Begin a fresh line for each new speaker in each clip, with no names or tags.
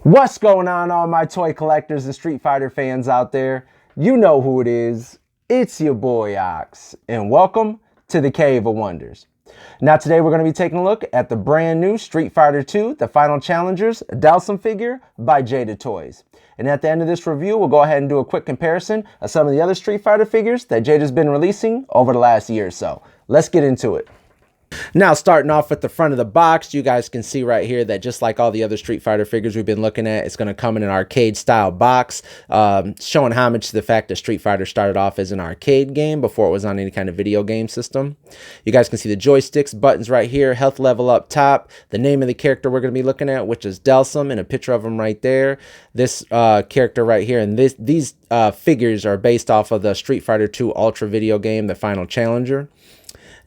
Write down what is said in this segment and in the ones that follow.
What's going on, all my toy collectors and Street Fighter fans out there? You know who it is. It's your boy Ox, and welcome to the Cave of Wonders. Now today we're going to be taking a look at the brand new Street Fighter 2, The Final Challengers Dhalsim figure by Jada Toys. And at the end of this review, we'll go ahead and do a quick comparison of some of the other Street Fighter figures that Jada's been releasing over the last year or so. Let's get into it. Now, starting off with the front of the box, you guys can see right here that just like all the other Street Fighter figures we've been looking at, it's going to come in an arcade style box, showing homage to the fact that Street Fighter started off as an arcade game before it was on any kind of video game system. You guys can see the joysticks, buttons right here, health level up top, the name of the character we're going to be looking at, which is Dhalsim, and a picture of him right there. This character right here, and these figures are based off of the Street Fighter 2 Ultra video game, The Final Challenger.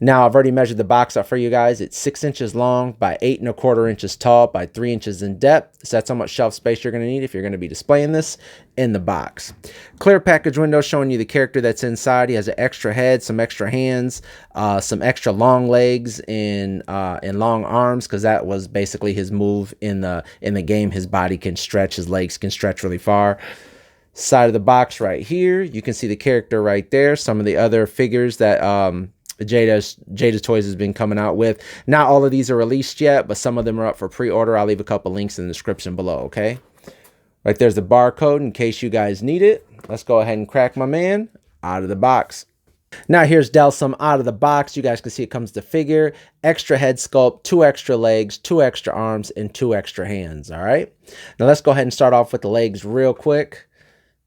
Now, I've already measured the box up for you guys. It's 6 inches long by 8¼ inches tall by 3 inches in depth. So that's how much shelf space you're going to need if you're going to be displaying this in the box. Clear package window showing you the character that's inside. He has an extra head, some extra hands, some extra long legs and long arms, because that was basically his move in the game. His body can stretch, his legs can stretch really far. Side of the box right here, you can see the character right there. Some of the other figures that Jada Toys has been coming out with. Not all of these are released yet, but some of them are up for pre-order. I'll leave a couple links in the description below, okay? Right there's the barcode in case you guys need it. Let's go ahead and crack my man out of the box. Now here's Dhalsim out of the box. You guys can see it comes to figure, extra head sculpt, 2 extra legs, 2 extra arms, and 2 extra hands, all right? Now let's go ahead and start off with the legs real quick.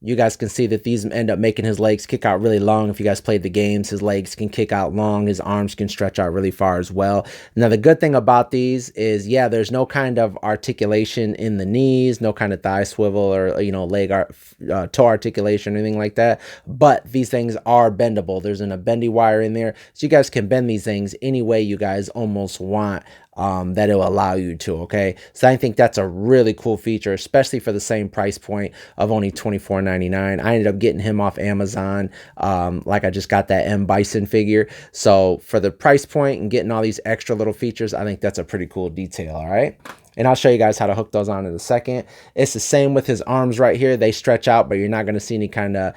You guys can see that these end up making his legs kick out really long. If you guys played the games, his legs can kick out long. His arms can stretch out really far as well. Now, the good thing about these is, yeah, there's no kind of articulation in the knees, no kind of thigh swivel or, leg toe articulation or anything like that. But these things are bendable. There's a bendy wire in there. So you guys can bend these things any way you guys almost want. That it will allow you to, okay? So I think that's a really cool feature, especially for the same price point of only $24.99. I ended up getting him off Amazon, like I just got that M. Bison figure. So for the price point and getting all these extra little features, I think that's a pretty cool detail, all right? And I'll show you guys how to hook those on in a second. It's the same with his arms right here. They stretch out, but you're not going to see any kind of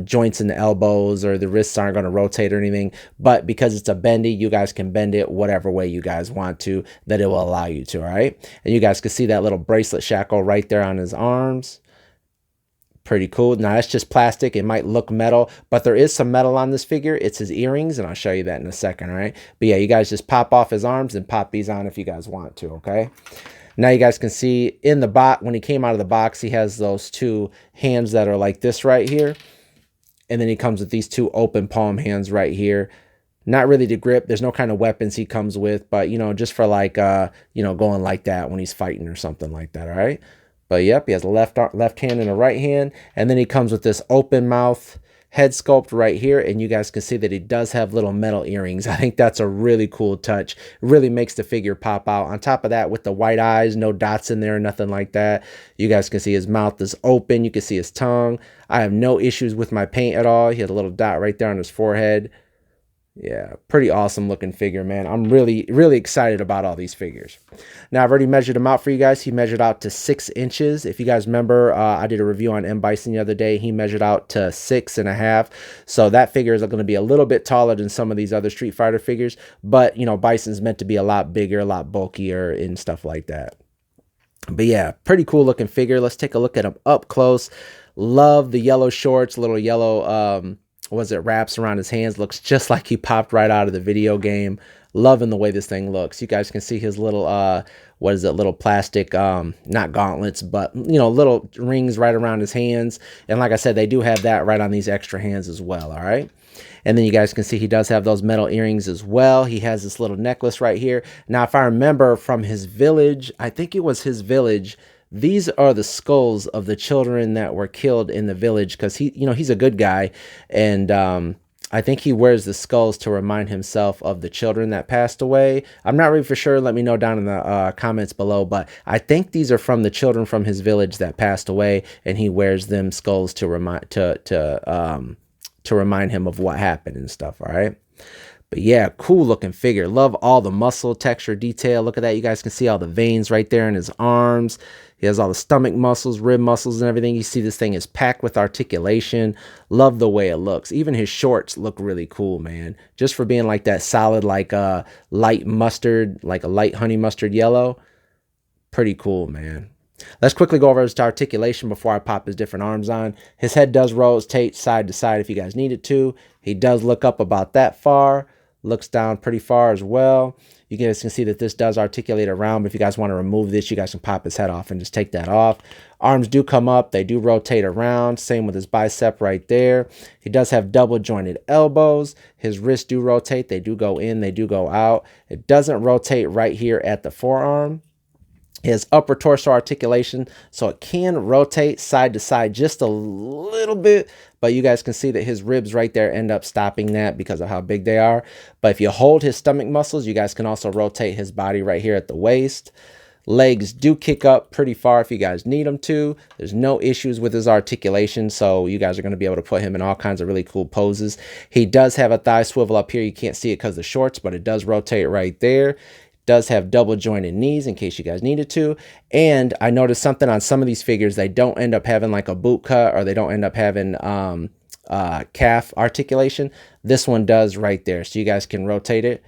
joints in the elbows, or the wrists aren't going to rotate or anything. But because it's a bendy, you guys can bend it whatever way you guys want to, that it will allow you to, all right? And you guys can see that little bracelet shackle right there on his arms. Pretty cool. Now that's just plastic. It might look metal, but there is some metal on this figure. It's his earrings, and I'll show you that in a second, all right? But yeah, you guys just pop off his arms and pop these on if you guys want to, okay? Now you guys can see in the box, when he came out of the box, he has those 2 hands that are like this right here. And then he comes with these 2 open palm hands right here. Not really to grip. There's no kind of weapons he comes with, but, just for like, going like that when he's fighting or something like that, all right? But yep, he has a left hand and a right hand. And then he comes with this open mouth head sculpt right here, and you guys can see that he does have little metal earrings. I think that's a really cool touch. Really makes the figure pop out. On top of that, with the white eyes, no dots in there, nothing like that. You guys can see his mouth is open. You can see his tongue. I have no issues with my paint at all. He had a little dot right there on his forehead. Yeah, pretty awesome looking figure, man. I'm really, really excited about all these figures. Now, I've already measured him out for you guys. He measured out to 6 inches. If you guys remember, I did a review on M. Bison the other day. He measured out to 6.5. So that figure is going to be a little bit taller than some of these other Street Fighter figures. But, Bison's meant to be a lot bigger, a lot bulkier and stuff like that. But yeah, pretty cool looking figure. Let's take a look at him up close. Love the yellow shorts, little yellow wraps around his hands. Looks just like he popped right out of the video game. Loving the way this thing looks. You guys can see his little little plastic not gauntlets, but little rings right around his hands. And like I said, they do have that right on these extra hands as well, all right? And then you guys can see he does have those metal earrings as well. He has this little necklace right here. Now, if I remember from his village, I think it was his village, these are the skulls of the children that were killed in the village, because he's a good guy, and I think he wears the skulls to remind himself of the children that passed away. I'm not really for sure. Let me know down in the comments below, but I think these are from the children from his village that passed away, and he wears them skulls to remind him of what happened and stuff. All right. But yeah, cool looking figure. Love all the muscle texture detail. Look at that. You guys can see all the veins right there in his arms. He has all the stomach muscles, rib muscles, and everything. You see this thing is packed with articulation. Love the way it looks. Even his shorts look really cool, man. Just for being like that solid, like light mustard, like a light honey mustard yellow. Pretty cool, man. Let's quickly go over his articulation before I pop his different arms on. His head does rotate side to side if you guys need it to. He does look up about that far. Looks down pretty far as well. You guys can see that this does articulate around, but if you guys want to remove this, you guys can pop his head off and just take that off. Arms do come up. They do rotate around. Same with his bicep right there. He does have double jointed elbows. His wrists do rotate. They do go in. They do go out. It doesn't rotate right here at the forearm. His upper torso articulation, so it can rotate side to side just a little bit, but you guys can see that his ribs right there end up stopping that because of how big they are. But if you hold his stomach muscles, you guys can also rotate his body right here at the waist. Legs do kick up pretty far if you guys need them to. There's no issues with his articulation, so you guys are going to be able to put him in all kinds of really cool poses. He does have a thigh swivel up here. You can't see it because of the shorts, but it does rotate right there. Does have double jointed knees in case you guys needed to. And I noticed something on some of these figures, they don't end up having like a boot cut, or they don't end up having calf articulation. This one does right there, so you guys can rotate it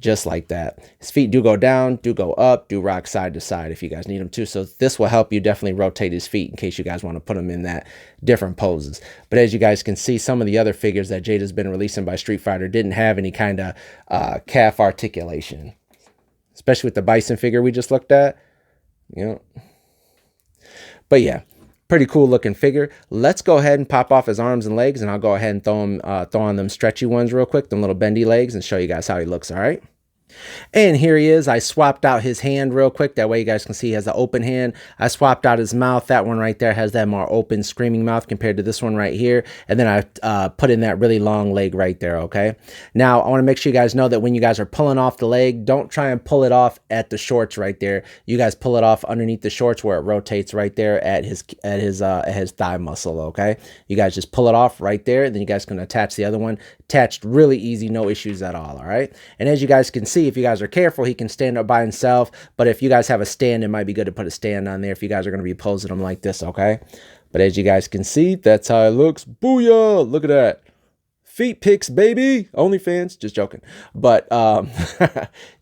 just like that. His feet do go down, do go up, do rock side to side if you guys need them to. So this will help you definitely rotate his feet in case you guys want to put him in that different poses. But as you guys can see, some of the other figures that Jada's been releasing by Street Fighter didn't have any kind of calf articulation. Especially with the Bison figure we just looked at. You know. But yeah, pretty cool looking figure. Let's go ahead and pop off his arms and legs, and I'll go ahead and throw on them stretchy ones real quick, them little bendy legs, and show you guys how he looks, all right? And here he is. I swapped out his hand real quick. That way you guys can see he has an open hand. I swapped out his mouth. That one right there has that more open screaming mouth compared to this one right here. And then I put in that really long leg right there, okay? Now, I want to make sure you guys know that when you guys are pulling off the leg, don't try and pull it off at the shorts right there. You guys pull it off underneath the shorts where it rotates right there at his thigh muscle, okay? You guys just pull it off right there. Then you guys can attach the other one. Attached really easy, no issues at all, all right? And as you guys can see, if you guys are careful, he can stand up by himself. But if you guys have a stand, it might be good to put a stand on there if you guys are going to be posing him like this, okay? But as you guys can see, that's how it looks. Booyah! Look at that. Feet pics, baby. OnlyFans. Just joking. But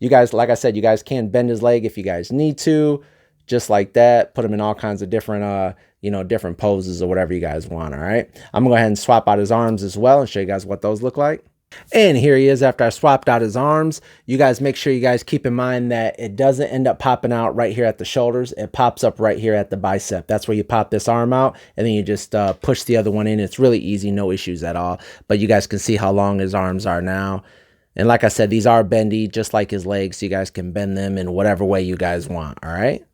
you guys, like I said, you guys can bend his leg if you guys need to. Just like that. Put him in all kinds of different, different poses or whatever you guys want, all right? I'm going to go ahead and swap out his arms as well and show you guys what those look like. And here he is after I swapped out his arms. You guys make sure you guys keep in mind that it doesn't end up popping out right here at the shoulders. It pops up right here at the bicep. That's where you pop this arm out, and then you just push the other one in. It's really easy, no issues at all. But you guys can see how long his arms are now. And like I said, these are bendy, just like his legs, so you guys can bend them in whatever way you guys want, all right?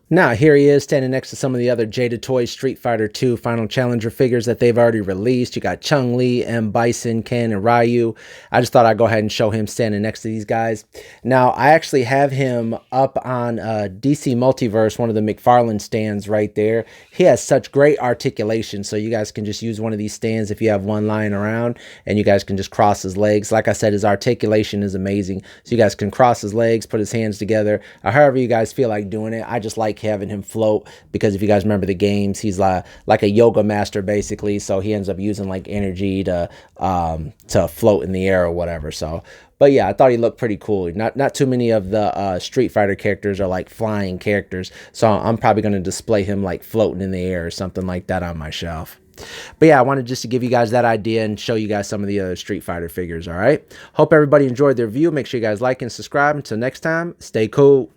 Now, here he is standing next to some of the other Jada Toys Street Fighter 2 Final Challenger figures that they've already released. You got Chun-Li, M. Bison, Ken, and Ryu. I just thought I'd go ahead and show him standing next to these guys. Now, I actually have him up on DC Multiverse, one of the McFarlane stands right there. He has such great articulation, so you guys can just use one of these stands if you have one lying around, and you guys can just cross his legs. Like I said, his articulation is amazing, so you guys can cross his legs, put his hands together, or however you guys feel like doing it. I just like having him float, because if you guys remember the games, he's like a yoga master basically, so he ends up using like energy to float in the air or whatever. So but yeah, I thought he looked pretty cool. Not too many of the Street Fighter characters are like flying characters, so I'm probably going to display him like floating in the air or something like that on my shelf. But yeah, I wanted just to give you guys that idea and show you guys some of the other Street Fighter figures, all right? Hope everybody enjoyed their review. Make sure you guys like and subscribe. Until next time, stay cool.